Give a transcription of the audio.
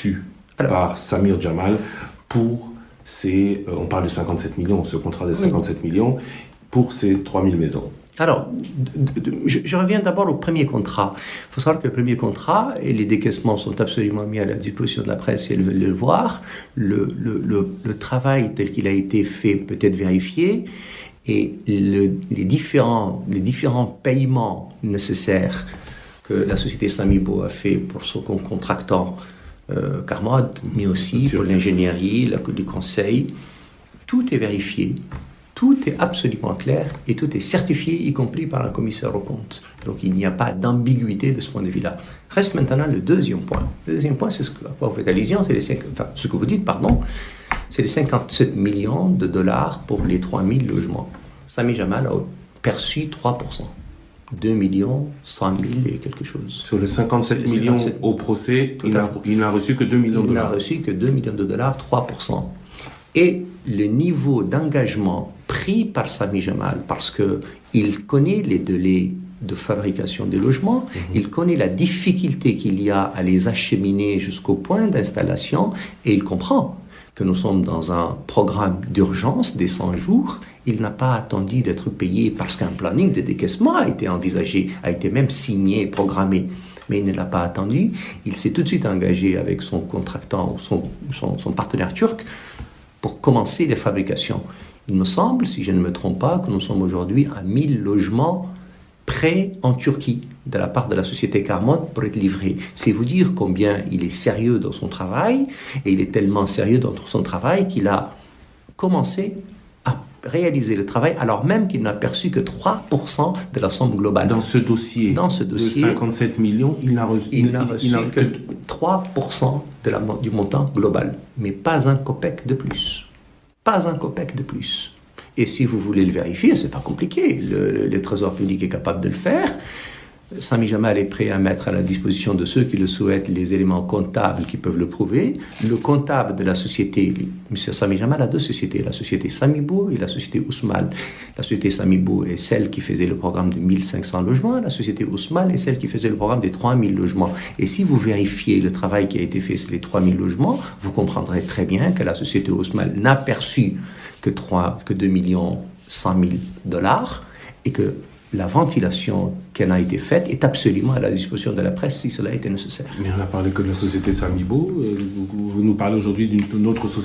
perçu par Samir Jamal pour on parle de 57 millions, ce contrat de 57 millions, pour ces 3000 maisons? Alors, je reviens d'abord au premier contrat. Il faut savoir que le premier contrat, et les décaissements sont absolument mis à la disposition de la presse si elles veulent le voir, le travail tel qu'il a été fait peut être vérifié, et les différents paiements nécessaires que la société Samibo a fait pour son contractant Carmod, mais aussi pour l'ingénierie, du conseil, tout est vérifié. Tout est absolument clair et tout est certifié, y compris par un commissaire aux comptes. Donc il n'y a pas d'ambiguïté de ce point de vue-là. Reste maintenant le deuxième point. Le deuxième point, c'est ce que vous faites allusion, ce que vous dites, c'est les 57 millions de dollars pour les 3000 logements. Samir Jamal a perçu 3%. 2 millions 100 000 et quelque chose. Sur les 57 millions au procès, il n'a reçu que 2 millions de dollars. Il n'a reçu que 2 millions de dollars, 3%. Et le niveau d'engagement pris par Samir Jamal, parce qu'il connaît les délais de fabrication des logements, il connaît la difficulté qu'il y a à les acheminer jusqu'au point d'installation, et il comprend que nous sommes dans un programme d'urgence des 100 jours. Il n'a pas attendu d'être payé parce qu'un planning de décaissement a été envisagé, a été même signé, programmé. Mais il ne l'a pas attendu. Il s'est tout de suite engagé avec son contractant, son partenaire turc, pour commencer les fabrications. Il me semble, si je ne me trompe pas, que nous sommes aujourd'hui à 1000 logements prêts en Turquie de la part de la société Carmod pour être livrés. C'est vous dire combien il est sérieux dans son travail, et il est tellement sérieux dans son travail qu'il a commencé à réaliser le travail alors même qu'il n'a perçu que 3% de la somme globale. Dans ce dossier de 57 millions, il n'a reçu que 3% du montant global, mais pas un copec de plus. Pas un copec de plus. Et si vous voulez le vérifier, c'est pas compliqué. Le Trésor public est capable de le faire. Samir Jamal est prêt à mettre à la disposition de ceux qui le souhaitent les éléments comptables qui peuvent le prouver. Le comptable de la société, M. Samir Jamal a deux sociétés, la société Samibo et la société Ousmal. La société Samibo est celle qui faisait le programme de 1500 logements, la société Ousmal est celle qui faisait le programme des 3000 logements. Et si vous vérifiez le travail qui a été fait sur les 3000 logements, vous comprendrez très bien que la société Ousmal n'a perçu que 2 millions 100 000 dollars et que la ventilation qui en a été faite est absolument à la disposition de la presse si cela était nécessaire. Mais on a parlé que de la société Samibo. Vous nous parlez aujourd'hui d'une autre société.